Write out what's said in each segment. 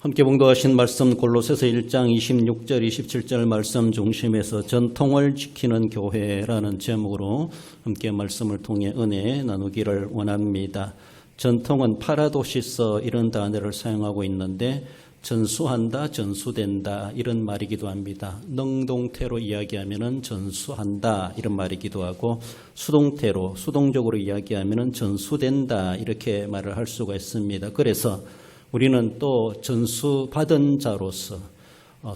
함께 봉독하신 말씀 골로새서 1장 26절 27절 말씀 중심에서 전통을 지키는 교회라는 제목으로 함께 말씀을 통해 은혜 나누기를 원합니다. 전통은 파라도시서 이런 단어를 사용하고 있는데 전수한다, 전수된다 이런 말이기도 합니다. 능동태로 이야기하면 전수한다 이런 말이기도 하고 수동태로 수동적으로 이야기하면 전수된다 이렇게 말을 할 수가 있습니다. 그래서 우리는 또 전수받은 자로서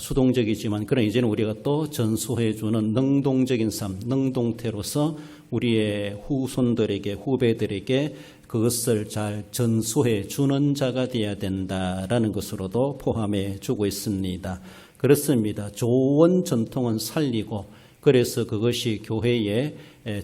수동적이지만 그런 이제는 우리가 또 전수해주는 능동적인 삶, 능동태로서 우리의 후손들에게 후배들에게 그것을 잘 전수해 주는 자가 되어야 된다라는 것으로도 포함해 주고 있습니다. 그렇습니다. 좋은 전통은 살리고 그래서 그것이 교회의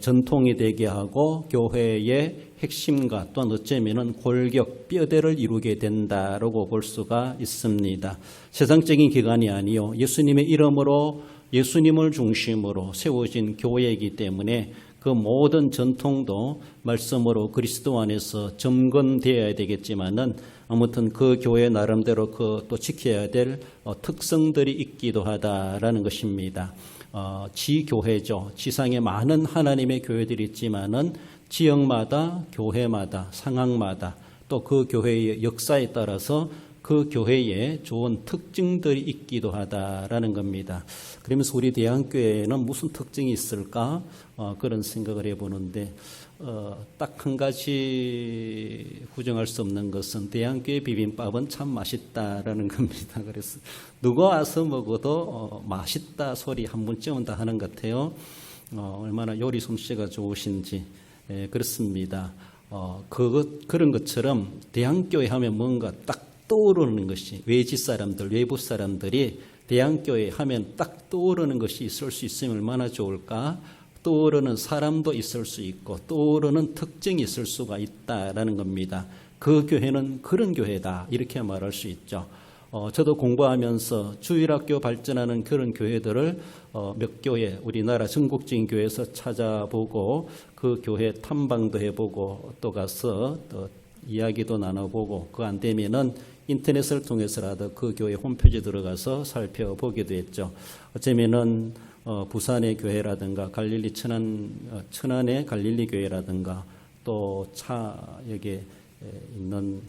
전통이 되게 하고 교회의 핵심과 또한 어쩌면 골격, 뼈대를 이루게 된다라고 볼 수가 있습니다. 세상적인 기관이 아니요 예수님의 이름으로 예수님을 중심으로 세워진 교회이기 때문에 그 모든 전통도 말씀으로 그리스도 안에서 점검되어야 되겠지만은 아무튼 그 교회 나름대로 그 또 지켜야 될 특성들이 있기도 하다라는 것입니다. 지교회죠. 지상에 많은 하나님의 교회들이 있지만은 지역마다 교회마다 상황마다 또 그 교회의 역사에 따라서 그 교회에 좋은 특징들이 있기도 하다라는 겁니다. 그러면서 우리 대한교회에는 무슨 특징이 있을까? 그런 생각을 해보는데 딱 한 가지 부정할 수 없는 것은 대한교회 비빔밥은 참 맛있다라는 겁니다. 그래서 누가 와서 먹어도 맛있다 소리 한 번쯤은 다 하는 것 같아요. 얼마나 요리 솜씨가 좋으신지 그렇습니다. 그런 것처럼 대한교회 하면 뭔가 딱 떠오르는 것이 외지 사람들, 외부 사람들이 대한교회 하면 딱 떠오르는 것이 있을 수 있으면 얼마나 좋을까? 떠오르는 사람도 있을 수 있고 떠오르는 특징이 있을 수가 있다라는 겁니다. 그 교회는 그런 교회다 이렇게 말할 수 있죠. 저도 공부하면서 주일학교 발전하는 그런 교회들을 몇 교회 우리나라 전국적인 교회에서 찾아보고 그 교회 탐방도 해보고 또 가서 또 이야기도 나눠보고 그 안 되면은 인터넷을 통해서라도 그 교회 홈페이지 들어가서 살펴보기도 했죠. 어쩌면은 부산의 교회라든가 갈릴리 천안의 갈릴리 교회라든가 또 여기에 있는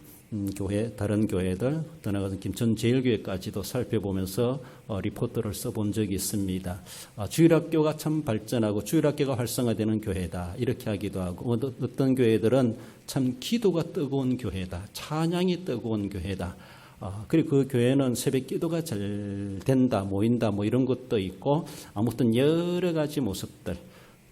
교회 다른 교회들 더 나아가서 김천제일교회까지도 살펴보면서 리포트를 써본 적이 있습니다. 주일학교가 참 발전하고 주일학교가 활성화되는 교회다 이렇게 하기도 하고 어떤 교회들은 참 기도가 뜨거운 교회다 찬양이 뜨거운 교회다 그리고 그 교회는 새벽 기도가 잘 된다 모인다 뭐 이런 것도 있고 아무튼 여러 가지 모습들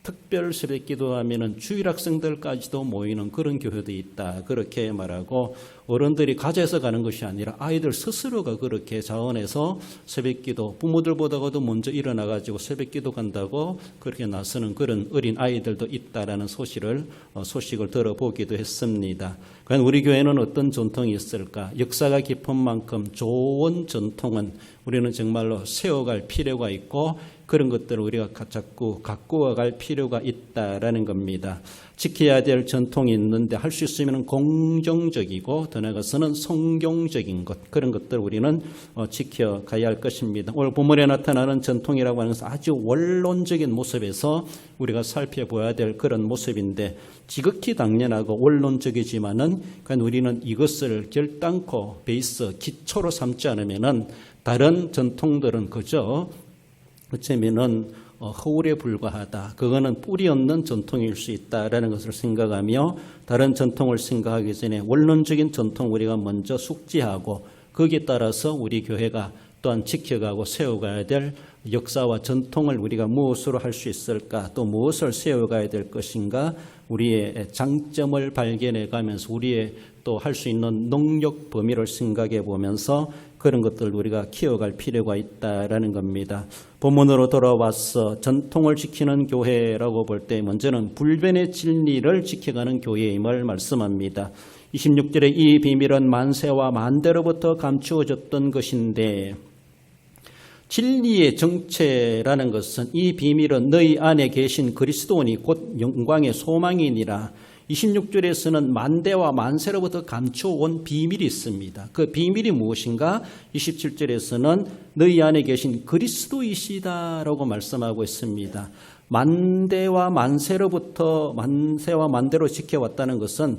특별 새벽 기도하면은 주일 학생들까지도 모이는 그런 교회도 있다. 그렇게 말하고 어른들이 가져서 가는 것이 아니라 아이들 스스로가 그렇게 자원해서 새벽 기도 부모들보다도 먼저 일어나 가지고 새벽 기도 간다고 그렇게 나서는 그런 어린 아이들도 있다라는 소식을 들어보기도 했습니다. 과연 우리 교회는 어떤 전통이 있을까? 역사가 깊은 만큼 좋은 전통은 우리는 정말로 세워갈 필요가 있고 그런 것들을 우리가 자꾸 갖고 와갈 필요가 있다라는 겁니다. 지켜야 될 전통이 있는데 할 수 있으면 공정적이고 더 나아가서는 성경적인 것 그런 것들을 우리는 지켜가야 할 것입니다. 오늘 본문에 나타나는 전통이라고 하는 것은 아주 원론적인 모습에서 우리가 살펴봐야 될 그런 모습인데 지극히 당연하고 원론적이지만은 우리는 이것을 결단코 베이스 기초로 삼지 않으면은 다른 전통들은 그저 어쩌면은 허울에 불과하다. 그거는 뿌리 없는 전통일 수 있다라는 것을 생각하며 다른 전통을 생각하기 전에 원론적인 전통 우리가 먼저 숙지하고 거기에 따라서 우리 교회가 또한 지켜가고 세워가야 될 역사와 전통을 우리가 무엇으로 할 수 있을까 또 무엇을 세워가야 될 것인가 우리의 장점을 발견해 가면서 우리의 또 할 수 있는 능력 범위를 생각해 보면서 그런 것들을 우리가 키워갈 필요가 있다라는 겁니다. 본문으로 돌아와서 전통을 지키는 교회라고 볼 때 먼저는 불변의 진리를 지켜가는 교회임을 말씀합니다. 26절에 이 비밀은 만세와 만대로부터 감추어졌던 것인데 진리의 정체라는 것은 이 비밀은 너희 안에 계신 그리스도니 곧 영광의 소망이니라. 26절에서는 만대와 만세로부터 감춰온 비밀이 있습니다. 그 비밀이 무엇인가? 27절에서는 너희 안에 계신 그리스도이시다라고 말씀하고 있습니다. 만대와 만세로부터 만세와 만대로 지켜왔다는 것은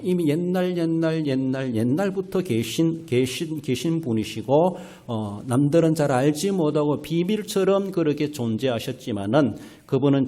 이미 옛날부터 계신 분이시고 남들은 잘 알지 못하고 비밀처럼 그렇게 존재하셨지만은 그분은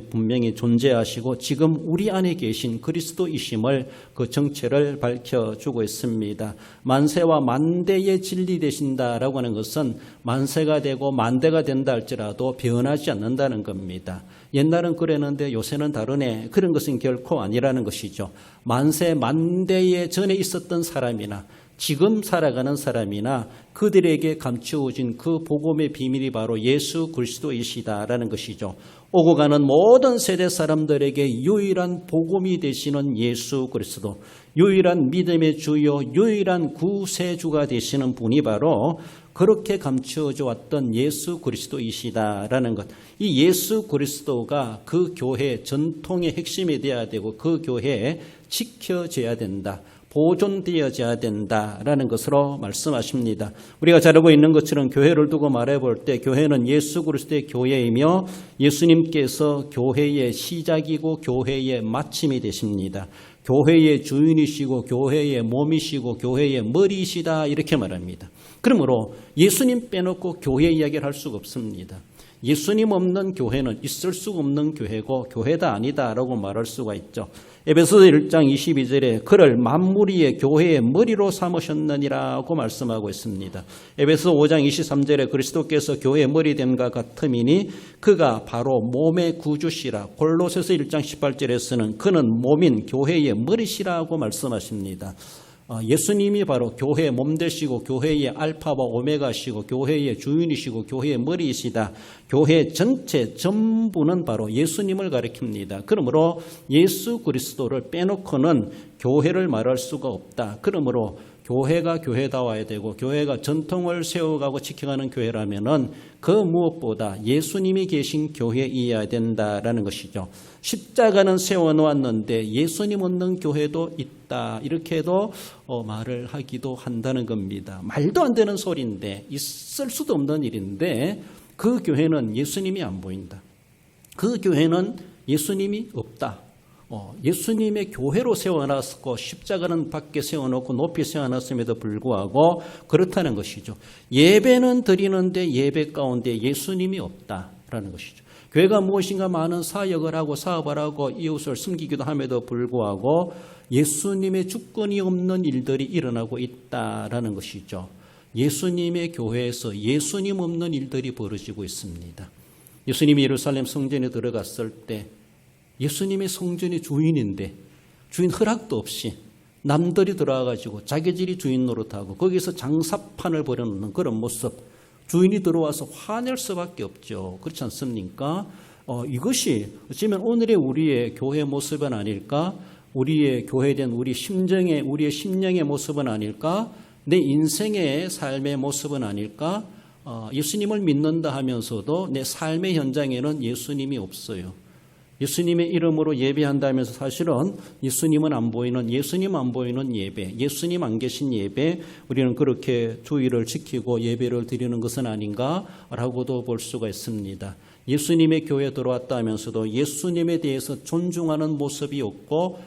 분명히 존재하시고 지금 우리 안에 계신 그리스도이심을 그 정체를 밝혀주고 있습니다. 만세와 만대의 진리 되신다라고 하는 것은 만세가 되고 만대가 된다 할지라도 변하지 않는다는 겁니다. 옛날은 그랬는데 요새는 다르네. 그런 것은 결코 아니라는 것이죠. 만세 만대에 전에 있었던 사람이나 지금 살아가는 사람이나 그들에게 감추어진 그 복음의 비밀이 바로 예수 그리스도이시다라는 것이죠. 오고 가는 모든 세대 사람들에게 유일한 복음이 되시는 예수 그리스도, 유일한 믿음의 주요, 유일한 구세주가 되시는 분이 바로 그렇게 감추어져 왔던 예수 그리스도이시다라는 것. 이 예수 그리스도가 그 교회 전통의 핵심이 되어야 되고 그 교회에 지켜져야 된다. 보존되어져야 된다라는 것으로 말씀하십니다. 우리가 잘 알고 있는 것처럼 교회를 두고 말해볼 때 교회는 예수 그리스도의 교회이며 예수님께서 교회의 시작이고 교회의 마침이 되십니다. 교회의 주인이시고 교회의 몸이시고 교회의 머리이시다 이렇게 말합니다. 그러므로 예수님 빼놓고 교회 이야기를 할 수가 없습니다. 예수님 없는 교회는 있을 수가 없는 교회고 교회다 아니다라고 말할 수가 있죠. 에베소서 1장 22절에 그를 만물 위의 교회의 머리로 삼으셨느니라고 말씀하고 있습니다. 에베소서 5장 23절에 그리스도께서 교회의 머리 됨과 같음이니 그가 바로 몸의 구주시라. 골로새서 1장 18절에서는 그는 몸인 교회의 머리시라고 말씀하십니다. 예수님이 바로 교회의 몸 되시고 교회의 알파와 오메가시고 교회의 주인이시고 교회의 머리이시다. 교회 전체 전부는 바로 예수님을 가리킵니다. 그러므로 예수 그리스도를 빼놓고는 교회를 말할 수가 없다. 그러므로 교회가 교회다워야 되고 교회가 전통을 세워가고 지켜가는 교회라면은 그 무엇보다 예수님이 계신 교회이어야 된다라는 것이죠. 십자가는 세워놓았는데 예수님 없는 교회도 있다. 이렇게도 말을 하기도 한다는 겁니다. 말도 안 되는 소리인데 있을 수도 없는 일인데 그 교회는 예수님이 안 보인다. 그 교회는 예수님이 없다. 예수님의 교회로 세워놨고 십자가는 밖에 세워놓고 높이 세워놨음에도 불구하고 그렇다는 것이죠. 예배는 드리는데 예배 가운데 예수님이 없다라는 것이죠. 교회가 무엇인가 많은 사역을 하고 사업을 하고 이웃을 섬기기도 함에도 불구하고 예수님의 주권이 없는 일들이 일어나고 있다라는 것이죠. 예수님의 교회에서 예수님 없는 일들이 벌어지고 있습니다. 예수님이 예루살렘 성전에 들어갔을 때 예수님의 성전의 주인인데 주인 허락도 없이 남들이 들어와가지고 자기들이 주인 노릇하고 거기서 장사판을 벌여놓는 그런 모습, 주인이 들어와서 화낼 수밖에 없죠. 그렇지 않습니까? 이것이 어쩌면 오늘의 우리의 교회 모습은 아닐까? 우리의 교회된 우리의 심령의 모습은 아닐까? 내 인생의 삶의 모습은 아닐까? 예수님을 믿는다 하면서도 내 삶의 현장에는 예수님이 없어요. 예수님의 이름으로 예배한다면서 사실은 예수님 안 보이는 예배, 예수님 안 계신 예배, 우리는 그렇게 주의를 지키고 예배를 드리는 것은 아닌가라고도 볼 수가 있습니다. 예수님의 교회에 들어왔다면서도 예수님에 대해서 존중하는 모습이 없고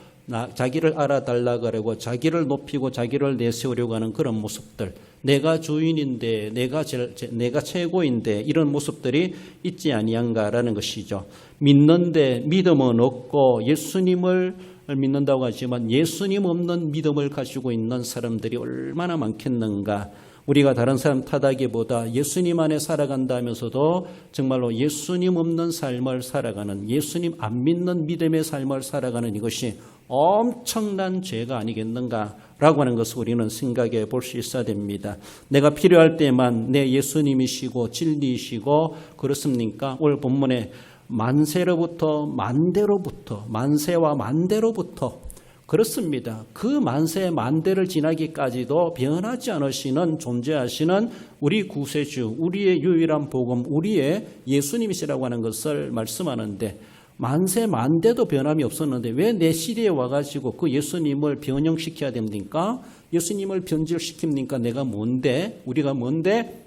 자기를 알아달라고 하려고 자기를 높이고 자기를 내세우려고 하는 그런 모습들, 내가 주인인데 내가 최고인데 이런 모습들이 있지 아니한가라는 것이죠. 믿는데 믿음은 없고 예수님을 믿는다고 하지만 예수님 없는 믿음을 가지고 있는 사람들이 얼마나 많겠는가. 우리가 다른 사람 탓하기보다 예수님 안에 살아간다면서도 정말로 예수님 없는 삶을 살아가는, 예수님 안 믿는 믿음의 삶을 살아가는 이것이 엄청난 죄가 아니겠는가라고 하는 것을 우리는 생각해 볼 수 있어야 됩니다. 내가 필요할 때만 내 예수님이시고 진리이시고 그렇습니까? 오늘 본문에 만세와 만대로부터 그렇습니다. 그 만세 만대를 지나기까지도 변하지 않으시는 존재하시는 우리 구세주, 우리의 유일한 복음, 우리의 예수님이시라고 하는 것을 말씀하는데 만세 만대도 변함이 없었는데 왜 내 시대에 와가지고 그 예수님을 변형시켜야 됩니까? 예수님을 변질시킵니까? 내가 뭔데? 우리가 뭔데?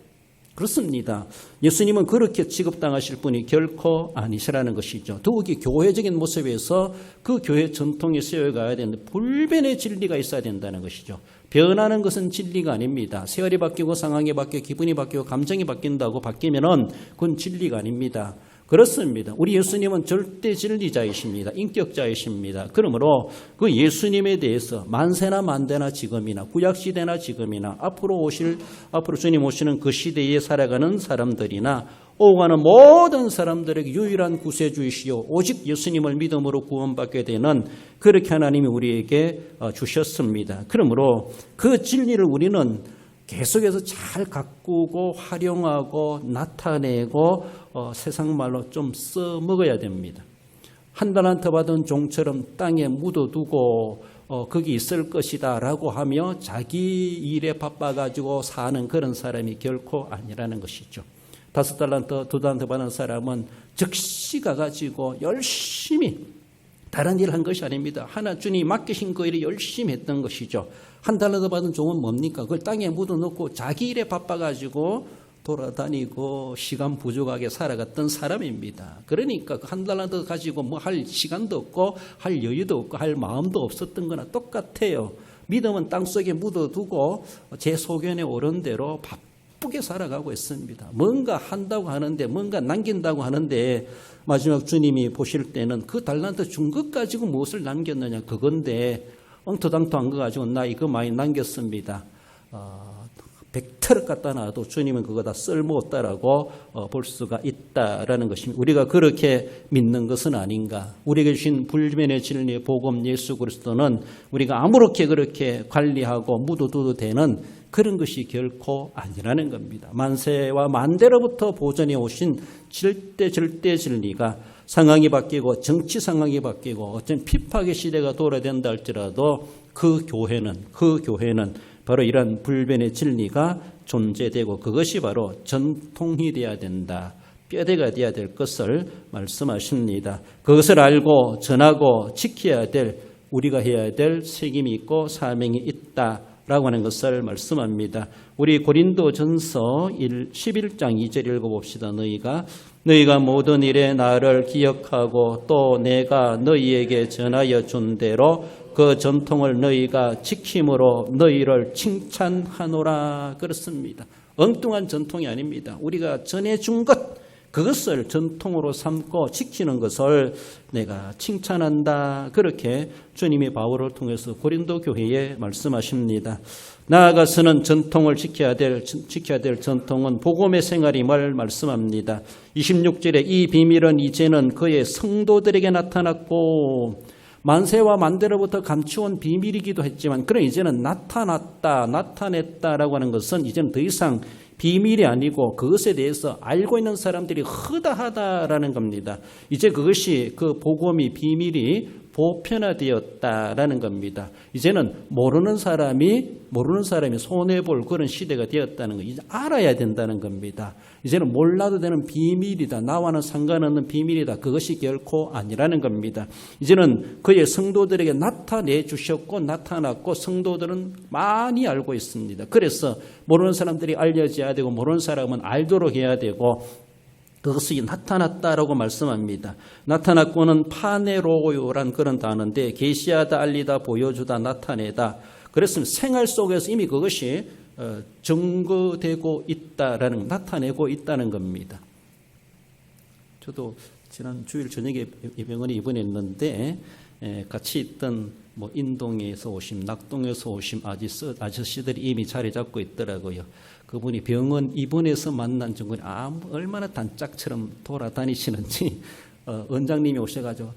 그렇습니다. 예수님은 그렇게 취급당하실 분이 결코 아니시라는 것이죠. 더욱이 교회적인 모습에서 그 교회 전통에 세워가야 되는데 불변의 진리가 있어야 된다는 것이죠. 변하는 것은 진리가 아닙니다. 세월이 바뀌고 상황이 바뀌고 기분이 바뀌고 감정이 바뀐다고 바뀌면은 그건 진리가 아닙니다. 그렇습니다. 우리 예수님은 절대 진리자이십니다. 인격자이십니다. 그러므로 그 예수님에 대해서 만세나 만대나 지금이나 구약시대나 지금이나 앞으로 주님 오시는 그 시대에 살아가는 사람들이나 오가는 모든 사람들에게 유일한 구세주이시요 오직 예수님을 믿음으로 구원받게 되는 그렇게 하나님이 우리에게 주셨습니다. 그러므로 그 진리를 우리는 계속해서 잘 가꾸고 활용하고 나타내고 세상 말로 좀 써먹어야 됩니다. 한 달란트 받은 종처럼 땅에 묻어두고 거기 있을 것이다 라고 하며 자기 일에 바빠가지고 사는 그런 사람이 결코 아니라는 것이죠. 5달란트, 2달란트 받은 사람은 즉시 가가지고 열심히 다른 일을 한 것이 아닙니다. 하나 주님이 맡기신 그 일을 열심히 했던 것이죠. 1달란트 받은 종은 뭡니까? 그걸 땅에 묻어놓고 자기 일에 바빠가지고 돌아다니고 시간 부족하게 살아갔던 사람입니다. 그러니까 그 1달란트 가지고 뭐 할 시간도 없고 할 여유도 없고 할 마음도 없었던 거나 똑같아요. 믿음은 땅속에 묻어두고 제 소견에 오른 대로 바쁘게 살아가고 있습니다. 뭔가 한다고 하는데 뭔가 남긴다고 하는데 마지막 주님이 보실 때는 그 달란트 준 것 가지고 무엇을 남겼느냐 그건데 엉터당토한 거 가지고 나 이거 많이 남겼습니다. 100트럭 갖다 놔도 주님은 그거 다 쓸모없다라고 볼 수가 있다라는 것입니다. 우리가 그렇게 믿는 것은 아닌가. 우리에게 주신 불변의 진리의 복음 예수 그리스도는 우리가 아무렇게 그렇게 관리하고 묻어둬도 되는 그런 것이 결코 아니라는 겁니다. 만세와 만대로부터 보전해 오신 절대 진리가 상황이 바뀌고 정치 상황이 바뀌고 어떤 핍박의 시대가 돌아된다 할지라도 그 교회는 바로 이러한 불변의 진리가 존재되고 그것이 바로 전통이 되어야 된다. 뼈대가 되어야 될 것을 말씀하십니다. 그것을 알고 전하고 지켜야 될 우리가 해야 될 책임이 있고 사명이 있다라고 하는 것을 말씀합니다. 우리 고린도전서 11장 2절 읽어봅시다. 너희가 모든 일에 나를 기억하고 또 내가 너희에게 전하여 준 대로 그 전통을 너희가 지킴으로 너희를 칭찬하노라. 그렇습니다. 엉뚱한 전통이 아닙니다. 우리가 전해준 것 그것을 전통으로 삼고 지키는 것을 내가 칭찬한다. 그렇게 주님이 바울을 통해서 고린도 교회에 말씀하십니다. 나아가서는 전통을 지켜야 될 전통은 복음의 생활임을 말씀합니다. 26절에 이 비밀은 이제는 그의 성도들에게 나타났고 만세와 만대로부터 감추온 비밀이기도 했지만 그럼 이제는 나타냈다라고 하는 것은 이제는 더 이상 비밀이 아니고 그것에 대해서 알고 있는 사람들이 허다하다라는 겁니다. 이제 그것이 그 복음이 비밀이 보편화되었다라는 겁니다. 이제는 모르는 사람이 손해볼 그런 시대가 되었다는 거 이제 알아야 된다는 겁니다. 이제는 몰라도 되는 비밀이다. 나와는 상관없는 비밀이다. 그것이 결코 아니라는 겁니다. 이제는 그의 성도들에게 나타내 주셨고 나타났고 성도들은 많이 알고 있습니다. 그래서 모르는 사람들이 알려져야 되고 모르는 사람은 알도록 해야 되고 그것이 나타났다라고 말씀합니다. 나타났고는 파네로요란 그런 단어인데 계시하다, 알리다, 보여주다, 나타내다. 그랬으면 생활 속에서 이미 그것이 증거되고 있다라는 나타내고 있다는 겁니다. 저도 지난 주일 저녁에 병원에 입원했는데 같이 있던 뭐 인동에서 오신 낙동에서 오신 아저씨들이 이미 자리 잡고 있더라고요. 그분이 병원 입원해서 만난 증거는 얼마나 단짝처럼 돌아다니시는지 원장님이 오셔가지고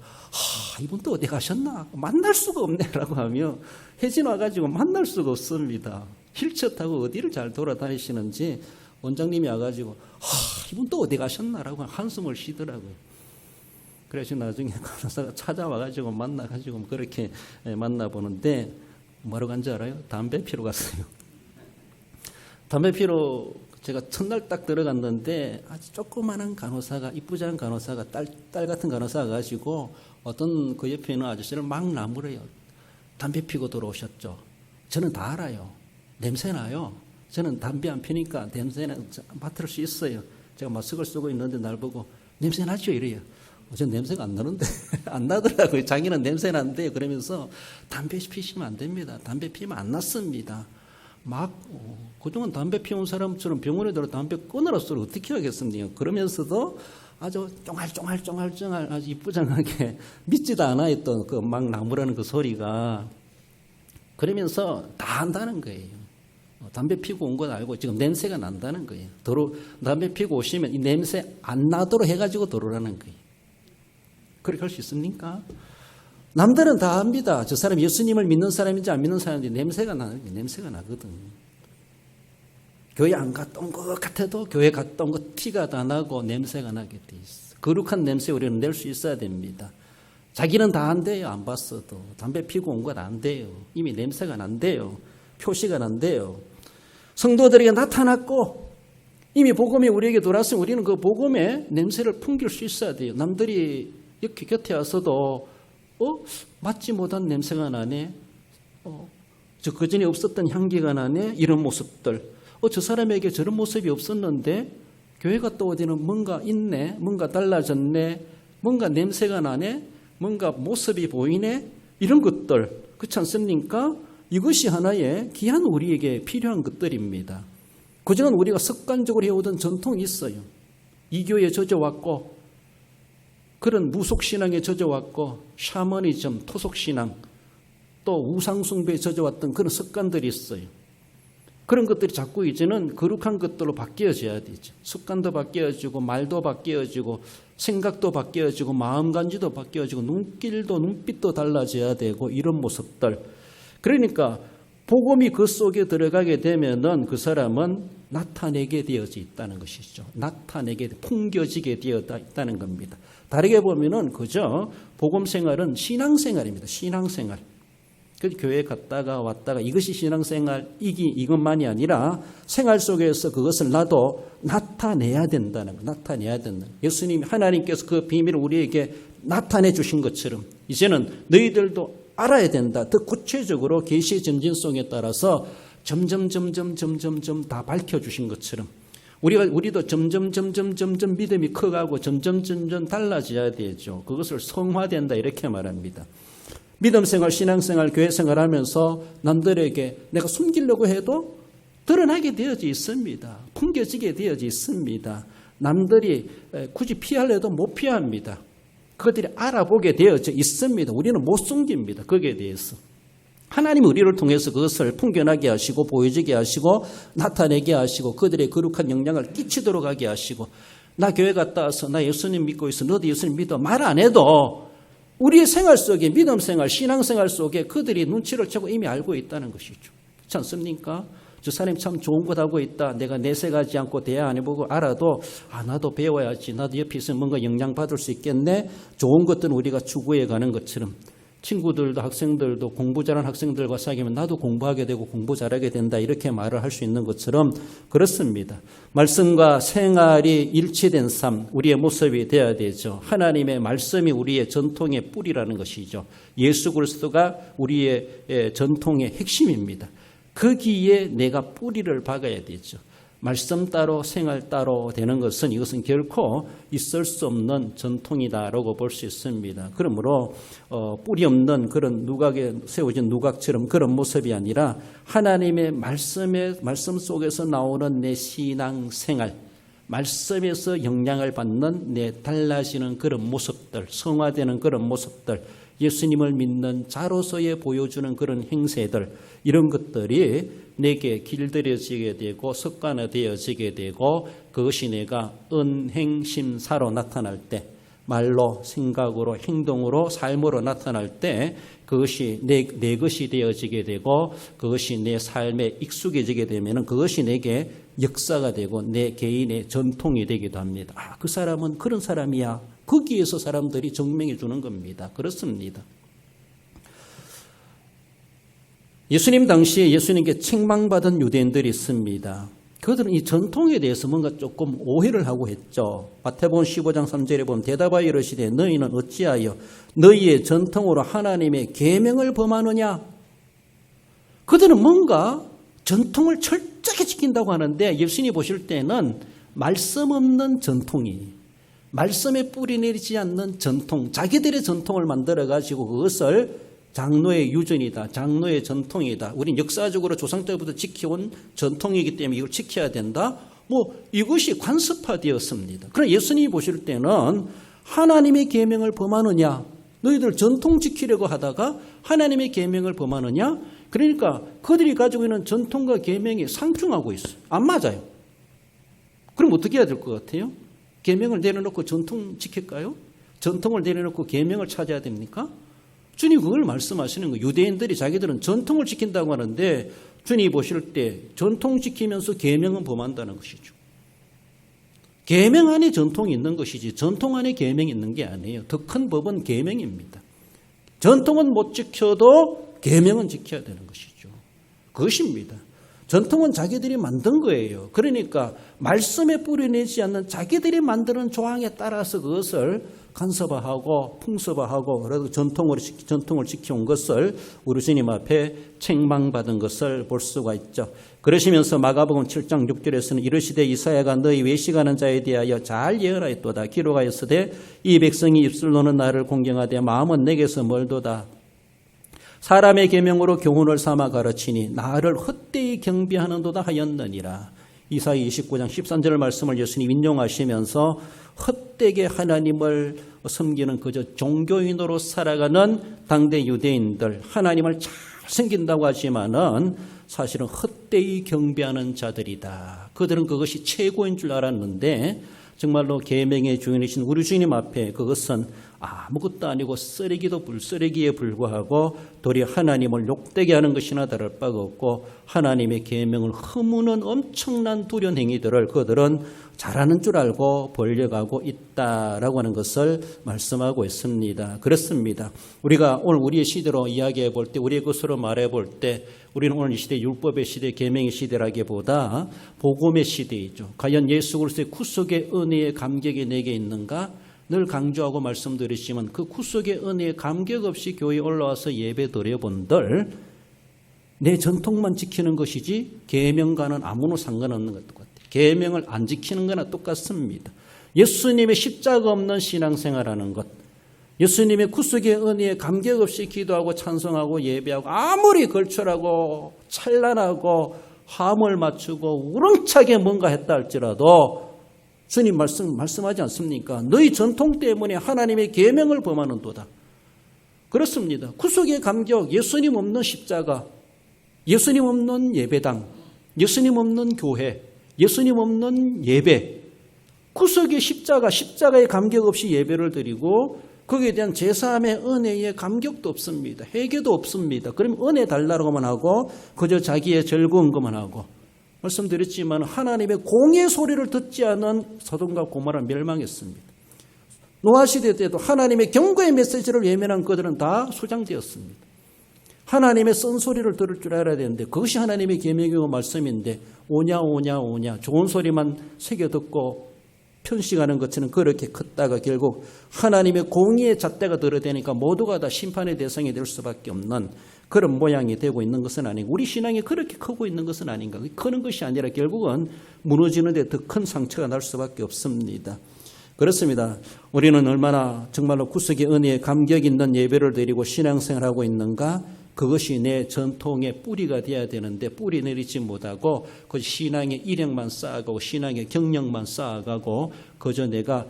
이분 또 어디 가셨나? 만날 수가 없네라고 하며 해진 와가지고 만날 수가 없습니다. 휠체어 타고 어디를 잘 돌아다니시는지 원장님이 와가지고 이분 또 어디 가셨나라고 한숨을 쉬더라고요. 그래서 나중에 간호사가 찾아와가지고 만나가지고 그렇게 만나보는데 뭐라고 한지 알아요? 담배 피러 갔어요. 담배 피러 제가 첫날 딱 들어갔는데 아주 조그마한 간호사가, 이쁘지 않은 간호사가, 딸 같은 간호사가 가지고 어떤 그 옆에 있는 아저씨를 막 나무래요. 담배 피고 들어오셨죠. 저는 다 알아요. 냄새나요. 저는 담배 안 피니까 냄새는 맡을 수 있어요. 제가 마스크를 쓰고 있는데 날 보고 냄새 나죠? 이래요. 전 냄새가 안 나는데 안 나더라고요. 자기는 냄새 난대요. 그러면서 담배 피시면 안 됩니다. 담배 피면 안 났습니다. 막 그동안 담배 피운 사람처럼 병원에 들어 담배 끊으라 소리 어떻게 하겠습니까? 그러면서도 아주 쫑알쫑알 아주 이쁘장하게 믿지도 않아 했던 그 막 나무라는 그 소리가, 그러면서 다 한다는 거예요. 담배 피고 온 건 알고 지금 냄새가 난다는 거예요. 담배 피고 오시면 이 냄새 안 나도록 해가지고 들어오라는 거예요. 그렇게 할 수 있습니까? 남들은 다 압니다. 저 사람 예수님을 믿는 사람인지 안 믿는 사람인지 냄새가 나거든. 교회 안 갔던 것 같아도 교회 갔던 것 티가 다 나고 냄새가 나게 돼 있어. 거룩한 냄새 우리는 낼 수 있어야 됩니다. 자기는 다 안 돼요. 안 봤어도. 담배 피고 온 건 안 돼요. 이미 냄새가 난대요. 표시가 난대요. 성도들에게 나타났고 이미 복음이 우리에게 돌아왔으면 우리는 그 복음의 냄새를 풍길 수 있어야 돼요. 남들이 이렇게 곁에 와서도 맡지 못한 냄새가 나네. 저 그전에 없었던 향기가 나네. 이런 모습들. 저 사람에게 저런 모습이 없었는데 교회 갔다 오더니 뭔가 있네. 뭔가 달라졌네. 뭔가 냄새가 나네. 뭔가 모습이 보이네. 이런 것들. 그렇지 않습니까? 이것이 하나의 귀한 우리에게 필요한 것들입니다. 그동안 우리가 습관적으로 해오던 전통이 있어요. 이교에 젖어왔고 그런 무속신앙에 젖어왔고 샤머니즘, 토속신앙, 또 우상숭배에 젖어왔던 그런 습관들이 있어요. 그런 것들이 자꾸 이제는 거룩한 것들로 바뀌어져야 되죠. 습관도 바뀌어지고 말도 바뀌어지고 생각도 바뀌어지고 마음간지도 바뀌어지고 눈빛도 달라져야 되고 이런 모습들. 그러니까 복음이 그 속에 들어가게 되면은 그 사람은 나타내게 되어져 있다는 것이죠. 풍겨지게 되어 있다는 겁니다. 다르게 보면은 그저 복음 생활은 신앙생활입니다. 신앙생활. 그 교회 갔다가 왔다가 이것이 이것만이 아니라 생활 속에서 그것을 나도 나타내야 된다는 거. 나타내야 된다. 예수님 하나님께서 그 비밀을 우리에게 나타내 주신 것처럼 이제는 너희들도 알아야 된다. 더 구체적으로 계시의 전진성에 따라서 점점 다 밝혀주신 것처럼 우리도 점점 믿음이 커가고 점점 달라져야 되죠. 그것을 성화된다 이렇게 말합니다. 믿음 생활, 신앙 생활, 교회 생활 하면서 남들에게 내가 숨기려고 해도 드러나게 되어져 있습니다. 풍겨지게 되어져 있습니다. 남들이 굳이 피하려도 못 피합니다. 그것들이 알아보게 되어져 있습니다. 우리는 못 숨깁니다. 거기에 대해서. 하나님이 우리를 통해서 그것을 풍겨나게 하시고 보여지게 하시고 나타내게 하시고 그들의 거룩한 영향을 끼치도록 하게 하시고 나 교회 갔다 와서 나 예수님 믿고 있어. 너도 예수님 믿어. 말 안 해도 우리의 생활 속에 믿음 생활, 신앙 생활 속에 그들이 눈치를 채고 이미 알고 있다는 것이죠. 그렇지 않습니까? 저 사람이 참 좋은 것 하고 있다. 내가 내색하지 않고 대화 안 해보고 알아도 나도 배워야지. 나도 옆에 있으면 뭔가 영향받을 수 있겠네. 좋은 것들은 우리가 추구해 가는 것처럼 친구들도 학생들도 공부 잘하는 학생들과 사귀면 나도 공부하게 되고 공부 잘하게 된다. 이렇게 말을 할 수 있는 것처럼 그렇습니다. 말씀과 생활이 일치된 삶, 우리의 모습이 되어야 되죠. 하나님의 말씀이 우리의 전통의 뿌리라는 것이죠. 예수 그리스도가 우리의 전통의 핵심입니다. 거기에 내가 뿌리를 박아야 되죠. 말씀 따로 생활 따로 되는 것은 이것은 결코 있을 수 없는 전통이다라고 볼 수 있습니다. 그러므로 뿌리 없는 그런 누각에 세워진 누각처럼 그런 모습이 아니라 하나님의 말씀 속에서 나오는 내 신앙 생활, 말씀에서 영향을 받는 내 달라지는 그런 모습들, 성화되는 그런 모습들, 예수님을 믿는 자로서의 보여주는 그런 행세들, 이런 것들이 내게 길들여지게 되고 습관화되어지게 되고 그것이 내가 은행심사로 나타날 때, 말로 생각으로 행동으로 삶으로 나타날 때 그것이 내 것이 되어지게 되고 그것이 내 삶에 익숙해지게 되면 그것이 내게 역사가 되고 내 개인의 전통이 되기도 합니다. 그 사람은 그런 사람이야. 거기에서 사람들이 증명해 주는 겁니다. 그렇습니다. 예수님 당시에 예수님께 책망받은 유대인들이 있습니다. 그들은 이 전통에 대해서 뭔가 조금 오해를 하고 했죠. 마태복음 15장 3절에 보면 대답하여 이르시되 너희는 어찌하여 너희의 전통으로 하나님의 계명을 범하느냐. 그들은 뭔가 전통을 철저히 지킨다고 하는데 예수님이 보실 때는 말씀 없는 전통이, 말씀에 뿌리 내리지 않는 전통, 자기들의 전통을 만들어가지고 그것을 장로의 유전이다, 장로의 전통이다, 우린 역사적으로 조상 때부터 지켜온 전통이기 때문에 이걸 지켜야 된다, 이것이 관습화되었습니다. 그러나 예수님이 보실 때는 하나님의 계명을 범하느냐, 너희들 전통 지키려고 하다가 하나님의 계명을 범하느냐. 그러니까 그들이 가지고 있는 전통과 계명이 상충하고 있어요. 안 맞아요. 그럼 어떻게 해야 될 것 같아요? 계명을 내려놓고 전통 지킬까요? 전통을 내려놓고 계명을 찾아야 됩니까? 주님 그걸 말씀하시는 거예요. 유대인들이 자기들은 전통을 지킨다고 하는데 주님이 보실 때 전통 지키면서 계명은 범한다는 것이죠. 계명 안에 전통이 있는 것이지 전통 안에 계명이 있는 게 아니에요. 더 큰 법은 계명입니다. 전통은 못 지켜도 계명은 지켜야 되는 것이죠. 그것입니다. 전통은 자기들이 만든 거예요. 그러니까 말씀에 뿌려내지 않는 자기들이 만드는 조항에 따라서 그것을 간섭화하고 풍습화하고 그래도 전통을 지켜온 것을 우리 주님 앞에 책망받은 것을 볼 수가 있죠. 그러시면서 마가복음 7장 6절에서는 이르시되 이사야가 너희 외식하는 자에 대하여 잘 예언하였도다. 기록하였으되 이 백성이 입술로는 나를 공경하되 마음은 내게서 멀도다. 사람의 계명으로 교훈을 삼아 가르치니 나를 헛되이 경배하는도다 하였느니라. 이사야 29장 13절 말씀을 예수님 인용하시면서 헛되게 하나님을 섬기는 그저 종교인으로 살아가는 당대 유대인들, 하나님을 잘 섬긴다고 하지만은 사실은 헛되이 경배하는 자들이다. 그들은 그것이 최고인 줄 알았는데 정말로 계명의 주인이신 우리 주님 앞에 그것은 아무것도 아니고 쓰레기도 쓰레기에 불과하고 도리어 하나님을 욕되게 하는 것이나 다를 바가 없고 하나님의 계명을 허무는 엄청난 두려운 행위들을 그들은 잘하는 줄 알고 벌려가고 있다라고 하는 것을 말씀하고 있습니다. 그렇습니다. 우리가 오늘 우리의 시대로 이야기해 볼 때, 우리의 것으로 말해 볼 때 우리는 오늘 이 시대 율법의 시대, 계명의 시대라기보다 복음의 시대이죠. 과연 예수 그리스도의 구속의 은혜의 감격이 내게 있는가? 늘 강조하고 말씀드리지만 그 구속의 은혜의 감격 없이 교회에 올라와서 예배 드려본들 내 전통만 지키는 것이지 계명과는 아무런 상관없는 것 같아요. 계명을 안 지키는 거나 똑같습니다. 예수님의 십자가 없는 신앙생활하는 것, 예수님의 구속의 은혜에 감격 없이 기도하고 찬송하고 예배하고 아무리 걸출하고 찬란하고 화음을 맞추고 우렁차게 뭔가 했다 할지라도 주님 말씀하지 않습니까? 너희 전통 때문에 하나님의 계명을 범하는도다. 그렇습니다. 구속의 감격, 예수님 없는 십자가, 예수님 없는 예배당, 예수님 없는 교회, 예수님 없는 예배, 구속의 십자가의 감격 없이 예배를 드리고 거기에 대한 제사함의 은혜의 감격도 없습니다. 회개도 없습니다. 그럼 은혜 달라고만 하고 그저 자기의 즐거운 것만 하고 말씀드렸지만 하나님의 공의 소리를 듣지 않은 소돔과 고모라 멸망했습니다. 노아 시대 때도 하나님의 경고의 메시지를 외면한 그들은 다 소장되었습니다. 하나님의 쓴소리를 들을 줄 알아야 되는데 그것이 하나님의 계명이고 말씀인데 오냐 좋은 소리만 새겨 듣고 편식하는 것처럼 그렇게 컸다가 결국 하나님의 공의의 잣대가 들어대니까 모두가 다 심판의 대상이 될 수밖에 없는 그런 모양이 되고 있는 것은 아니고 우리 신앙이 그렇게 크고 있는 것은 아닌가. 크는 것이 아니라 결국은 무너지는 데 더 큰 상처가 날 수밖에 없습니다. 그렇습니다. 우리는 얼마나 정말로 구속의 은혜에 감격 있는 예배를 드리고 신앙생활하고 있는가. 그것이 내 전통의 뿌리가 되어야 되는데 뿌리 내리지 못하고 그 신앙의 일행만 쌓아가고 신앙의 경력만 쌓아가고 그저 내가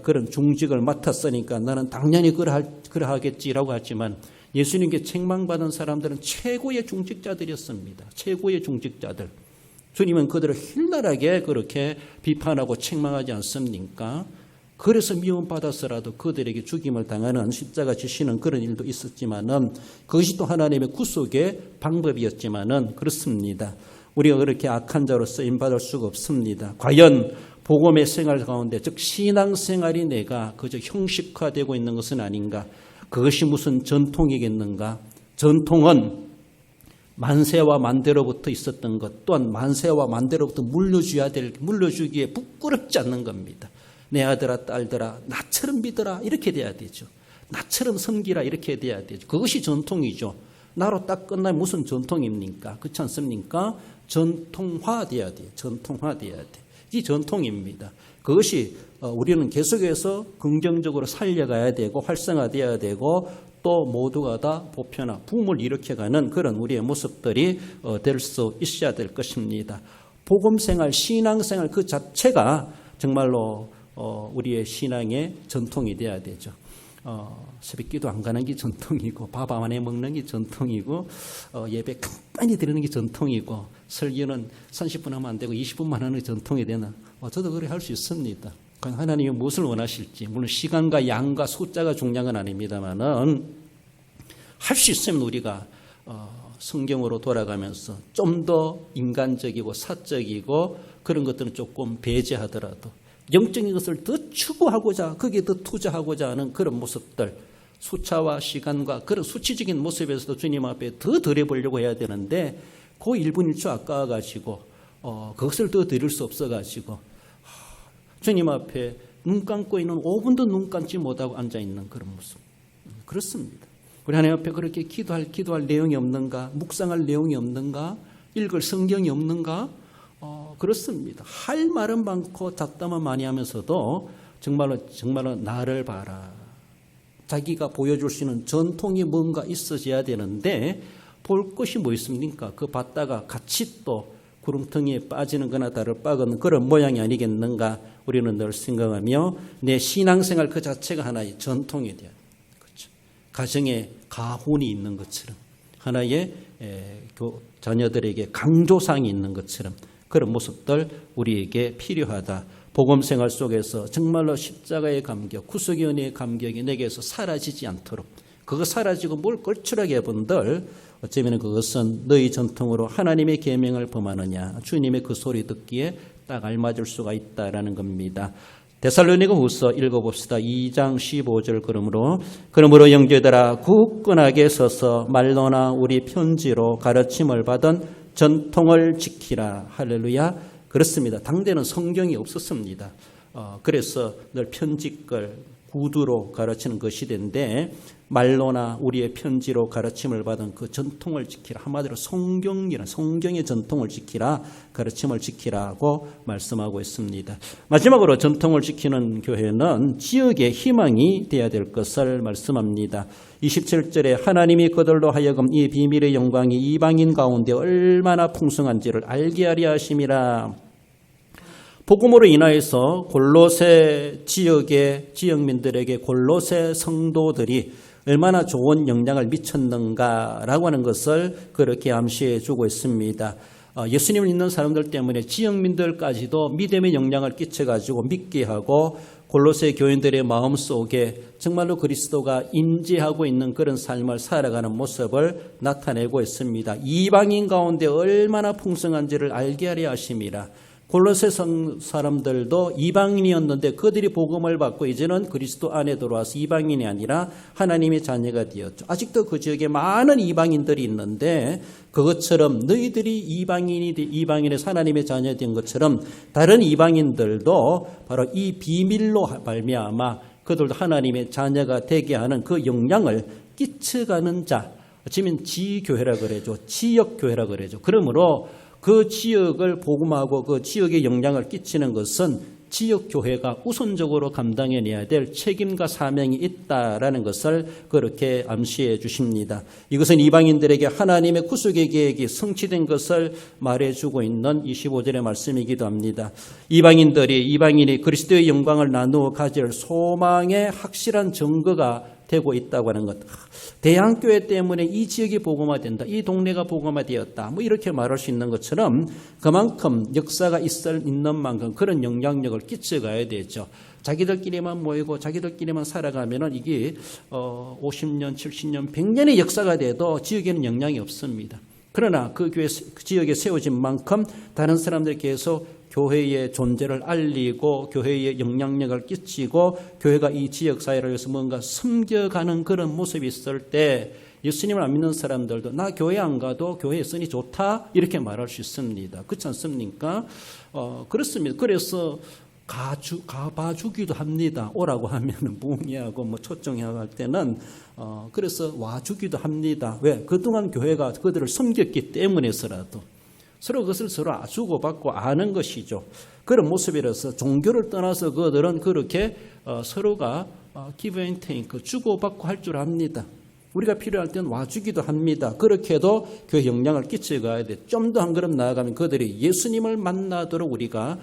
그런 중직을 맡았으니까 나는 당연히 그러하겠지라고 하지만 예수님께 책망받은 사람들은 최고의 중직자들이었습니다. 최고의 중직자들. 주님은 그들을 힐날하게 그렇게 비판하고 책망하지 않습니까? 그래서 미움받아서라도 그들에게 죽임을 당하는 십자가 지시는 그런 일도 있었지만은 그것이 또 하나님의 구속의 방법이었지만은 그렇습니다. 우리가 그렇게 악한 자로 쓰임받을 수가 없습니다. 과연 복음의 생활 가운데 즉 신앙생활이 내가 그저 형식화되고 있는 것은 아닌가? 그것이 무슨 전통이겠는가? 전통은 만세와 만대로부터 있었던 것 또한 만세와 만대로부터 물려주기에 부끄럽지 않는 겁니다. 내 아들아 딸들아 나처럼 믿어라 이렇게 돼야 되죠. 나처럼 섬기라 이렇게 돼야 되죠. 그것이 전통이죠. 나로 딱 끝나면 무슨 전통입니까? 그렇지 않습니까? 전통화돼야 돼요. 전통화돼야 돼. 이 전통입니다. 그것이 우리는 계속해서 긍정적으로 살려가야 되고 활성화돼야 되고 또 모두가 다 보편화, 붐을 일으켜가는 그런 우리의 모습들이 될 수 있어야 될 것입니다. 복음생활, 신앙생활 그 자체가 정말로 우리의 신앙의 전통이 돼야 되죠. 새벽기도 안 가는 게 전통이고 밥 안 해 먹는 게 전통이고 예배 간단히 드리는 게 전통이고 설교는 30분 하면 안 되고 20분만 하는 게 전통이 되나? 저도 그렇게 할 수 있습니다. 하나님이 무엇을 원하실지 물론 시간과 양과 숫자가 중요한 건 아닙니다만은 할 수 있으면 우리가 성경으로 돌아가면서 좀 더 인간적이고 사적이고 그런 것들은 조금 배제하더라도 영적인 것을 더 추구하고자 거기에 더 투자하고자 하는 그런 모습들 숫자와 시간과 그런 수치적인 모습에서도 주님 앞에 더 드려보려고 해야 되는데 그 1분 1초 아까워가지고 그것을 더 드릴 수 없어가지고 주님 앞에 눈 감고 있는 5분도 눈 감지 못하고 앉아있는 그런 모습. 그렇습니다. 우리 하나님 앞에 그렇게 기도할 내용이 없는가? 묵상할 내용이 없는가? 읽을 성경이 없는가? 그렇습니다. 할 말은 많고 잡담은 많이 하면서도 정말로 나를 봐라. 자기가 보여줄 수 있는 전통이 뭔가 있어져야 되는데 볼 것이 뭐 있습니까? 그 봤다가 같이 또 구름텅이에 빠지는 거나 다를 바건 그런 모양이 아니겠는가 우리는 늘 생각하며 내 신앙생활 그 자체가 하나의 전통이 돼야 돼요. 그렇죠? 가정에 가훈이 있는 것처럼 하나의 자녀들에게 강조상이 있는 것처럼 그런 모습들 우리에게 필요하다. 복음생활 속에서 정말로 십자가의 감격, 구속의 은혜의 감격이 내게서 사라지지 않도록 그거 사라지고 뭘 걸출하게 본들 어쩌면 그것은 너희 전통으로 하나님의 계명을 범하느냐 주님의 그 소리 듣기에 딱 알맞을 수가 있다라는 겁니다. 데살로니가후서 읽어봅시다. 2장 15절 그러므로 형제들아 굳건하게 서서 말로나 우리 편지로 가르침을 받은 전통을 지키라. 할렐루야. 그렇습니다. 당대는 성경이 없었습니다. 그래서 늘 편지글 구두로 가르치는 그 시대인데 말로나 우리의 편지로 가르침을 받은 그 전통을 지키라. 한마디로 성경의 전통을 지키라. 가르침을 지키라고 말씀하고 있습니다. 마지막으로 전통을 지키는 교회는 지역의 희망이 되어야 될 것을 말씀합니다. 27절에 하나님이 그들로 하여금 이 비밀의 영광이 이방인 가운데 얼마나 풍성한지를 알게 하려 하심이라. 복음으로 인하여서 골로새 지역의 지역민들에게 골로새 성도들이 얼마나 좋은 영향을 미쳤는가라고 하는 것을 그렇게 암시해 주고 있습니다. 예수님을 믿는 사람들 때문에 지역민들까지도 믿음의 영향을 끼쳐가지고 믿게 하고 골로새 교인들의 마음속에 정말로 그리스도가 인지하고 있는 그런 삶을 살아가는 모습을 나타내고 있습니다. 이방인 가운데 얼마나 풍성한지를 알게 하려 하심이라. 골로새 사람들도 이방인이었는데 그들이 복음을 받고 이제는 그리스도 안에 들어와서 이방인이 아니라 하나님의 자녀가 되었죠. 아직도 그 지역에 많은 이방인들이 있는데 그것처럼 너희들이 이방인의 하나님의 자녀가 된 것처럼 다른 이방인들도 바로 이 비밀로 말미암아 그들도 하나님의 자녀가 되게 하는 그 영향을 끼쳐가는 자, 어쩌면 지교회라 그러죠. 지역교회라 그러죠. 그러므로 그 지역을 복음하고 그 지역에 영향을 끼치는 것은 지역교회가 우선적으로 감당해내야 될 책임과 사명이 있다라는 것을 그렇게 암시해 주십니다. 이것은 이방인들에게 하나님의 구속의 계획이 성취된 것을 말해주고 있는 25절의 말씀이기도 합니다. 이방인이 그리스도의 영광을 나누어 가질 소망의 확실한 증거가 되고 있다고 하는 것. 대한교회 때문에 이 지역이 복음화된다. 이 동네가 복음화되었다. 이렇게 말할 수 있는 것처럼 그만큼 역사가 있는 만큼 그런 영향력을 끼쳐가야 되죠. 자기들끼리만 모이고 자기들끼리만 살아가면은 이게 50년, 70년, 100년의 역사가 돼도 지역에는 영향이 없습니다. 그러나 그 지역에 세워진 만큼 다른 사람들이 계속 교회의 존재를 알리고 교회의 영향력을 끼치고 교회가 이 지역사회를 위해서 뭔가 섬겨가는 그런 모습이 있을 때 예수님을 안 믿는 사람들도 나 교회 안 가도 교회 있으니 좋다 이렇게 말할 수 있습니다. 그렇지 않습니까? 그렇습니다. 그래서 가봐주기도 합니다. 오라고 하면은 부흥회하고 뭐 초청회하고 할 때는 그래서 와주기도 합니다. 왜? 그동안 교회가 그들을 섬겼기 때문에서라도 서로 그것을 서로 주고받고 아는 것이죠. 그런 모습이라서 종교를 떠나서 그들은 그렇게 서로가 give and take 주고받고 할 줄 압니다. 우리가 필요할 때는 와주기도 합니다. 그렇게 해도 그 영향을 끼쳐가야 돼. 좀 더 한 걸음 나아가면 그들이 예수님을 만나도록 우리가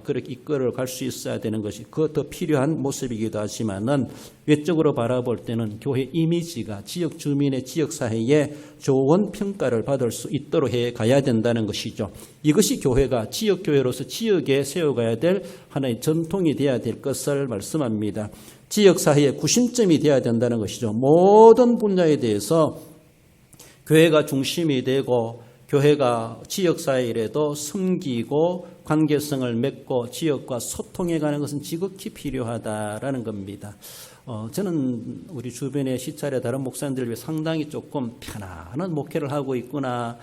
그렇게 이끌어 갈 수 있어야 되는 것이 그 더 필요한 모습이기도 하지만은 외적으로 바라볼 때는 교회 이미지가 지역 주민의 지역사회에 좋은 평가를 받을 수 있도록 해 가야 된다는 것이죠. 이것이 교회가 지역교회로서 지역에 세워가야 될 하나의 전통이 되어야 될 것을 말씀합니다. 지역사회의 구심점이 되어야 된다는 것이죠. 모든 분야에 대해서 교회가 중심이 되고 교회가 지역사회에도 섬기고 관계성을 맺고 지역과 소통해가는 것은 지극히 필요하다라는 겁니다. 저는 우리 주변의 시찰의 다른 목사님들 위해 상당히 조금 편안한 목회를 하고 있구나.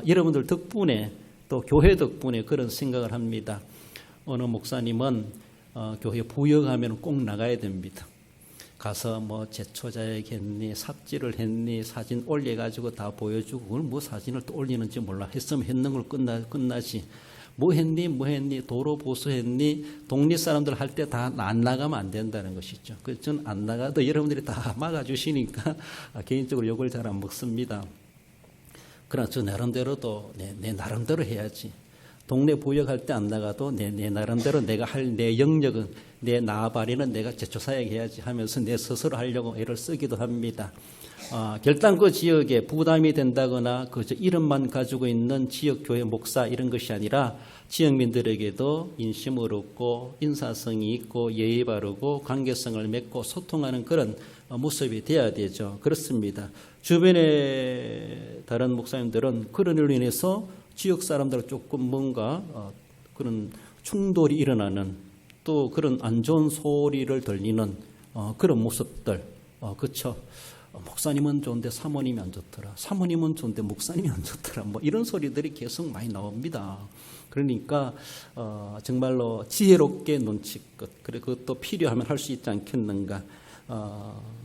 여러분들 덕분에 또 교회 덕분에 그런 생각을 합니다. 어느 목사님은 교회 부역하면 꼭 나가야 됩니다. 가서 뭐 제초자액 했니, 삽질을 했니, 사진 올려가지고 다 보여주고 그걸 뭐 사진을 또 올리는지 몰라. 했으면 했는 걸 끝나지. 뭐 했니, 도로 보수했니, 동네 사람들 할 때 다 안 나가면 안 된다는 것이죠. 그래서 저는 안 나가도 여러분들이 다 막아주시니까 개인적으로 욕을 잘 안 먹습니다. 그러나 저 나름대로도 내 나름대로 해야지. 동네 부역할 때 안 나가도 내 나름대로 내가 할 내 영역은 내 나발이는 내가 제초사역 해야지 하면서 내 스스로 하려고 애를 쓰기도 합니다. 결단 그 지역에 부담이 된다거나 그저 이름만 가지고 있는 지역교회 목사 이런 것이 아니라 지역민들에게도 인심을 얻고 인사성이 있고 예의 바르고 관계성을 맺고 소통하는 그런 모습이 돼야 되죠. 그렇습니다. 주변의 다른 목사님들은 그런 일로 인해서 지역 사람들 조금 뭔가 그런 충돌이 일어나는 또 그런 안 좋은 소리를 들리는 그런 모습들, 그렇죠. 목사님은 좋은데 사모님이 안 좋더라. 사모님은 좋은데 목사님이 안 좋더라. 뭐 이런 소리들이 계속 많이 나옵니다. 그러니까 정말로 지혜롭게 눈치껏 그래 그것도 필요하면 할 수 있지 않겠는가.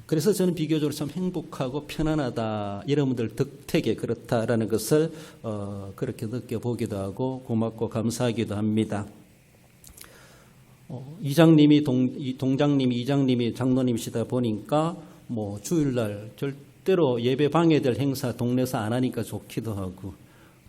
그래서 저는 비교적으로 참 행복하고 편안하다. 여러분들 덕택에 그렇다라는 것을 그렇게 느껴보기도 하고 고맙고 감사하기도 합니다. 동장님이 이장님이 장로님이시다 보니까 뭐 주일날 절대로 예배 방해될 행사 동네에서 안 하니까 좋기도 하고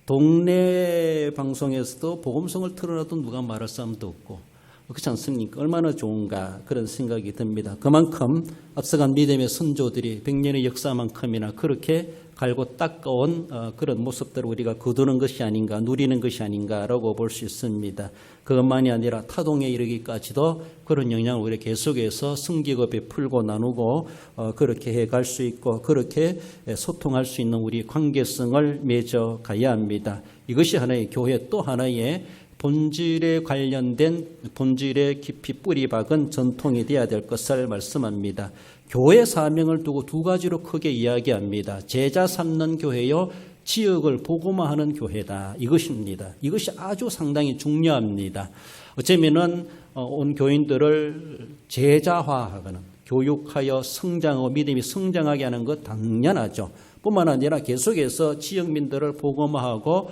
동네 방송에서도 복음성을 틀어놔도 누가 말할 사람도 없고 그렇지 않습니까? 얼마나 좋은가 그런 생각이 듭니다. 그만큼 앞서간 믿음의 선조들이 100년의 역사만큼이나 그렇게 갈고 닦아온 그런 모습들을 우리가 거두는 것이 아닌가 누리는 것이 아닌가라고 볼 수 있습니다. 그것만이 아니라 타동에 이르기까지도 그런 영향을 우리 계속해서 섬기고 베풀고 나누고 그렇게 해갈 수 있고 그렇게 소통할 수 있는 우리 관계성을 맺어 가야 합니다. 이것이 하나의 교회 또 하나의 본질에 관련된 본질에 깊이 뿌리 박은 전통이 되어야 될 것을 말씀합니다. 교회 사명을 두고 두 가지로 크게 이야기합니다. 제자 삼는 교회요, 지역을 복음화하는 교회다. 이것입니다. 이것이 아주 상당히 중요합니다. 어쩌면은 온 교인들을 제자화하거나 교육하여 성장하고 믿음이 성장하게 하는 것 당연하죠. 뿐만 아니라 계속해서 지역민들을 복음화하고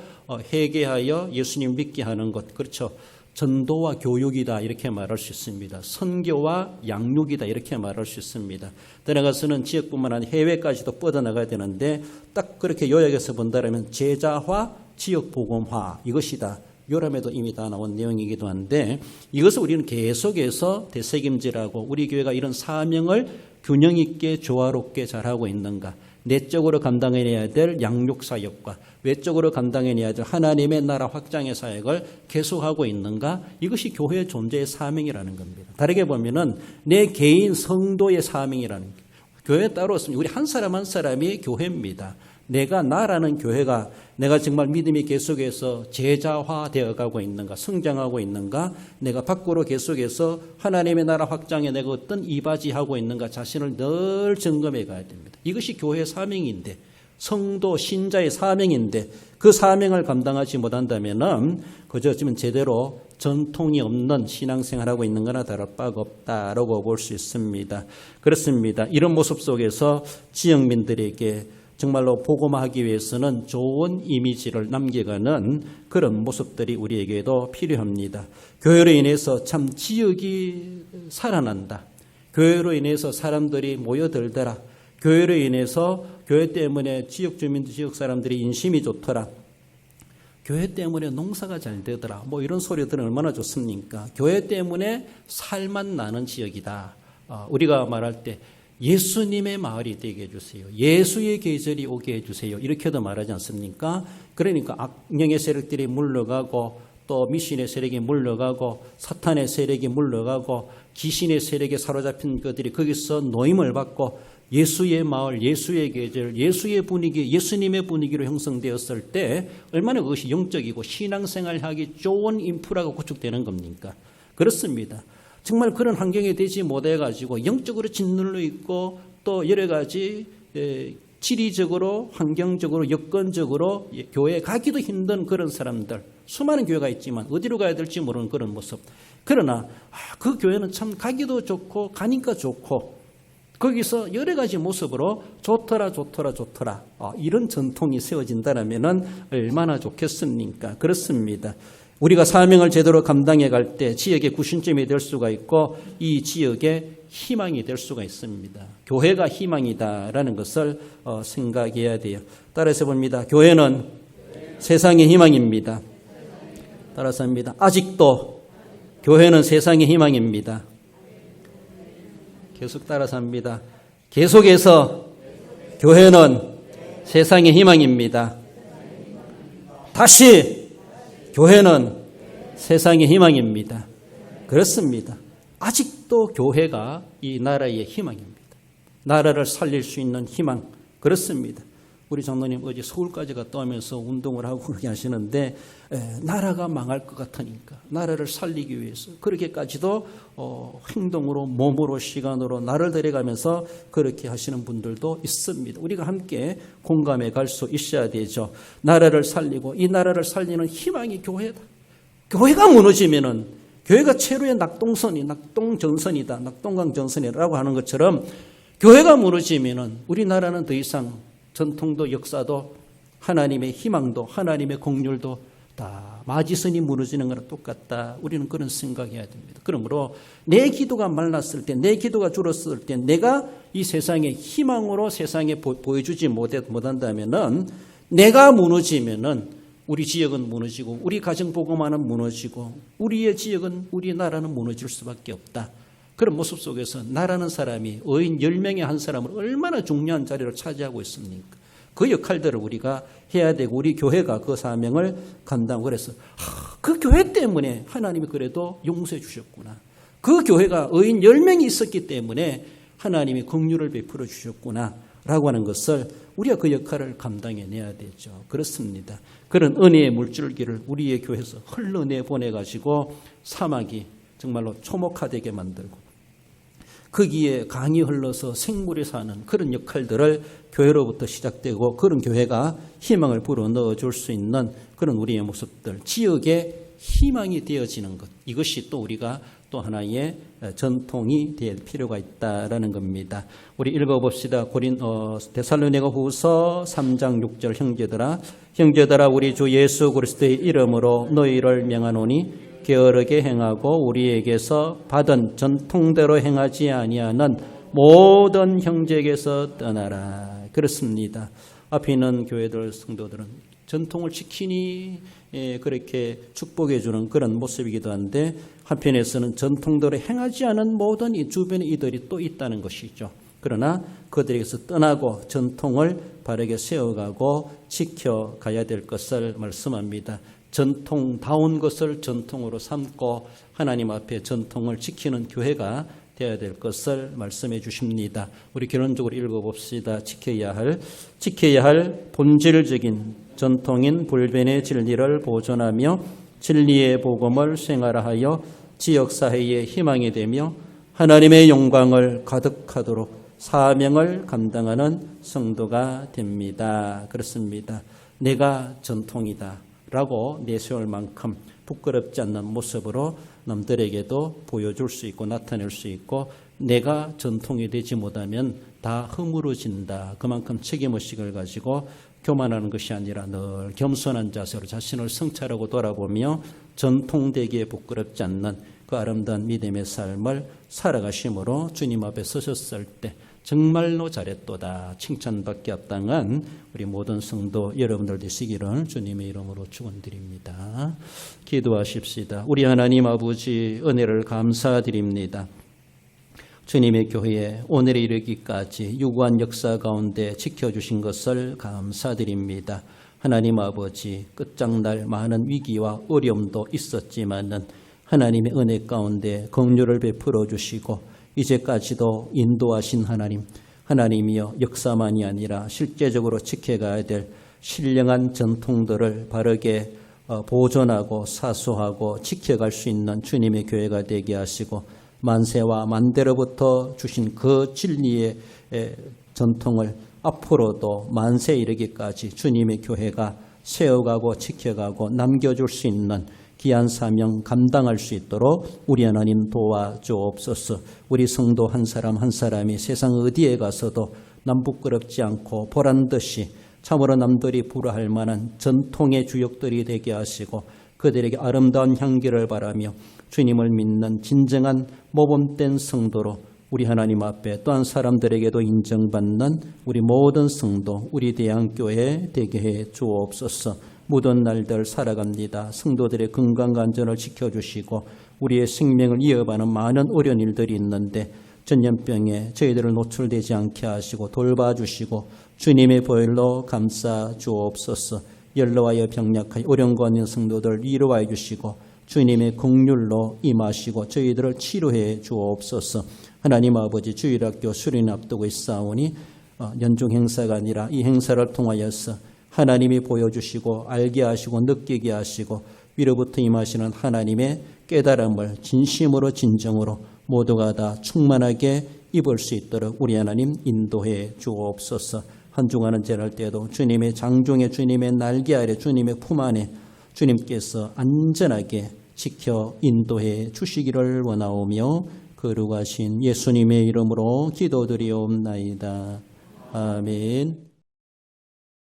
회개하여 예수님 믿게 하는 것. 그렇죠. 전도와 교육이다 이렇게 말할 수 있습니다. 선교와 양육이다 이렇게 말할 수 있습니다. 따라가서는 지역뿐만 아니라 해외까지도 뻗어나가야 되는데 딱 그렇게 요약해서 본다면 제자화, 지역 복음화 이것이다. 요람에도 이미 다 나온 내용이기도 한데 이것을 우리는 계속해서 되새김질하고 우리 교회가 이런 사명을 균형 있게 조화롭게 잘하고 있는가. 내적으로 감당해내야 될 양육 사역과 외적으로 감당해내야 될 하나님의 나라 확장의 사역을 계속하고 있는가? 이것이 교회의 존재의 사명이라는 겁니다. 다르게 보면은 내 개인 성도의 사명이라는 거예요. 교회 따로 없습니다. 우리 한 사람 한 사람이 교회입니다. 내가 나라는 교회가 내가 정말 믿음이 계속해서 제자화되어 가고 있는가, 성장하고 있는가, 내가 밖으로 계속해서 하나님의 나라 확장에 내가 어떤 이바지하고 있는가 자신을 늘 점검해 가야 됩니다. 이것이 교회의 사명인데, 성도 신자의 사명인데 그 사명을 감당하지 못한다면 그저 지금 제대로 전통이 없는 신앙생활하고 있는 거나 다를 바가 없다라고 볼 수 있습니다. 그렇습니다. 이런 모습 속에서 지역민들에게 정말로 복음화하기 위해서는 좋은 이미지를 남겨가는 그런 모습들이 우리에게도 필요합니다. 교회로 인해서 참 지역이 살아난다. 교회로 인해서 사람들이 모여들더라. 교회로 인해서 교회 때문에 지역 주민들, 지역 사람들이 인심이 좋더라. 교회 때문에 농사가 잘 되더라. 뭐 이런 소리들은 얼마나 좋습니까? 교회 때문에 살맛 나는 지역이다. 우리가 말할 때 예수님의 마을이 되게 해주세요. 예수의 계절이 오게 해주세요. 이렇게도 말하지 않습니까? 그러니까 악령의 세력들이 물러가고 또 미신의 세력이 물러가고 사탄의 세력이 물러가고 귀신의 세력에 사로잡힌 것들이 거기서 노임을 받고 예수의 마을, 예수의 계절, 예수의 분위기, 예수님의 분위기로 형성되었을 때 얼마나 그것이 영적이고 신앙생활하기 좋은 인프라가 구축되는 겁니까? 그렇습니다. 정말 그런 환경이 되지 못해가지고 영적으로 짓눌려 있고 또 여러 가지 지리적으로, 환경적으로, 여건적으로 교회에 가기도 힘든 그런 사람들, 수많은 교회가 있지만 어디로 가야 될지 모르는 그런 모습. 그러나 그 교회는 참 가기도 좋고 가니까 좋고 거기서 여러 가지 모습으로 좋더라 이런 전통이 세워진다면 얼마나 좋겠습니까? 그렇습니다. 우리가 사명을 제대로 감당해 갈 때 지역의 구심점이 될 수가 있고 이 지역의 희망이 될 수가 있습니다. 교회가 희망이다라는 것을 생각해야 돼요. 따라서 봅니다. 교회는 세상의 희망입니다. 따라서 합니다. 아직도 교회는 세상의 희망입니다. 계속 따라서 합니다. 계속해서 교회는 세상의 희망입니다. 다시 교회는 세상의 희망입니다. 그렇습니다. 아직도 교회가 이 나라의 희망입니다. 나라를 살릴 수 있는 희망. 그렇습니다. 우리 장로님 어제 서울까지 갔다 오면서 운동을 하고 그렇게 하시는데 나라가 망할 것 같으니까 나라를 살리기 위해서 그렇게까지도 행동으로 몸으로 시간으로 나를 데려가면서 그렇게 하시는 분들도 있습니다. 우리가 함께 공감해 갈 수 있어야 되죠. 나라를 살리고 이 나라를 살리는 희망이 교회다. 교회가 무너지면은 교회가 최후의 낙동전선이다. 낙동강 전선이라고 하는 것처럼 교회가 무너지면은 우리나라는 더 이상 전통도 역사도 하나님의 희망도 하나님의 긍휼도 다 마지선이 무너지는 거랑 똑같다. 우리는 그런 생각해야 됩니다. 그러므로 내 기도가 말랐을 때, 내 기도가 줄었을 때 내가 이 세상의 희망으로 세상에 보여주지 못한다면은 내가 무너지면은 우리 지역은 무너지고 우리 가정복음화는 무너지고 우리의 지역은 우리나라는 무너질 수밖에 없다. 그런 모습 속에서 나라는 사람이 의인 10명의 한 사람을 얼마나 중요한 자리를 차지하고 있습니까? 그 역할들을 우리가 해야 되고 우리 교회가 그 사명을 감당하고 그래서 그 교회 때문에 하나님이 그래도 용서해 주셨구나. 그 교회가 의인 10명이 있었기 때문에 하나님이 긍휼을 베풀어 주셨구나 라고 하는 것을 우리가 그 역할을 감당해내야 되죠. 그렇습니다. 그런 은혜의 물줄기를 우리의 교회에서 흘러내보내가지고 사막이 정말로 초목화되게 만들고 거기에 강이 흘러서 생물이 사는 그런 역할들을 교회로부터 시작되고 그런 교회가 희망을 불어넣어 줄 수 있는 그런 우리의 모습들, 지역의 희망이 되어지는 것, 이것이 또 우리가 또 하나의 전통이 될 필요가 있다라는 겁니다. 우리 읽어봅시다. 데살로니가 후서 3장 6절 형제들아 우리 주 예수 그리스도의 이름으로 너희를 명하노니 게으르게 행하고 우리에게서 받은 전통대로 행하지 아니하는 모든 형제에게서 떠나라. 그렇습니다. 앞에 있는 교회들 성도들은 전통을 지키니 그렇게 축복해 주는 그런 모습이기도 한데 한편에서는 전통대로 행하지 않은 모든 이 주변의 이들이 또 있다는 것이죠. 그러나 그들에게서 떠나고 전통을 바르게 세워가고 지켜가야 될 것을 말씀합니다. 전통다운 것을 전통으로 삼고 하나님 앞에 전통을 지키는 교회가 되어야 될 것을 말씀해 주십니다. 우리 결론적으로 읽어봅시다. 지켜야 할 본질적인 전통인 불변의 진리를 보존하며 진리의 복음을 생활하여 지역사회의 희망이 되며 하나님의 영광을 가득하도록 사명을 감당하는 성도가 됩니다. 그렇습니다. 내가 전통이다 라고 내세울 만큼 부끄럽지 않는 모습으로 남들에게도 보여줄 수 있고 나타낼 수 있고, 내가 전통이 되지 못하면 다 허물어진다. 그만큼 책임의식을 가지고 교만하는 것이 아니라 늘 겸손한 자세로 자신을 성찰하고 돌아보며 전통되기에 부끄럽지 않는 그 아름다운 믿음의 삶을 살아가심으로 주님 앞에 서셨을 때 정말로 잘했도다 칭찬받기 합당한 우리 모든 성도 여러분들 되시기를 주님의 이름으로 축원드립니다. 기도하십시다. 우리 하나님 아버지, 은혜를 감사드립니다. 주님의 교회에 오늘에 이르기까지 유구한 역사 가운데 지켜주신 것을 감사드립니다. 하나님 아버지, 끝장날 많은 위기와 어려움도 있었지만은 하나님의 은혜 가운데 긍휼을 베풀어 주시고 이제까지도 인도하신 하나님이여, 역사만이 아니라 실제적으로 지켜가야 될 신령한 전통들을 바르게 보존하고 사수하고 지켜갈 수 있는 주님의 교회가 되게 하시고, 만세와 만대로부터 주신 그 진리의 전통을 앞으로도 만세에 이르기까지 주님의 교회가 세워가고 지켜가고 남겨줄 수 있는 귀한 사명 감당할 수 있도록 우리 하나님 도와주옵소서. 우리 성도 한 사람 한 사람이 세상 어디에 가서도 남 부끄럽지 않고 보란듯이 참으로 남들이 부러할 만한 전통의 주역들이 되게 하시고, 그들에게 아름다운 향기를 바라며 주님을 믿는 진정한 모범된 성도로 우리 하나님 앞에 또한 사람들에게도 인정받는 우리 모든 성도, 우리 대한교회 되게 해 주옵소서. 모든 날들 살아갑니다. 성도들의 건강과 안전을 지켜주시고 우리의 생명을 이어가는 많은 어려운 일들이 있는데 전염병에 저희들을 노출되지 않게 하시고 돌봐주시고 주님의 보혈로 감싸 주옵소서. 연로하여 병약하여 어려운 거 있는 성도들 위로하여 주시고 주님의 긍휼로 임하시고 저희들을 치료해 주옵소서. 하나님 아버지, 주일학교 수련 앞두고 있사오니 연중 행사가 아니라 이 행사를 통하여서 하나님이 보여주시고 알게 하시고 느끼게 하시고 위로부터 임하시는 하나님의 깨달음을 진심으로 진정으로 모두가 다 충만하게 입을 수 있도록 우리 하나님 인도해 주옵소서. 한 주간은 지날 때도 주님의 장중에 주님의 날개 아래 주님의 품 안에 주님께서 안전하게 지켜 인도해 주시기를 원하오며 거룩하신 예수님의 이름으로 기도드리옵나이다. 아멘.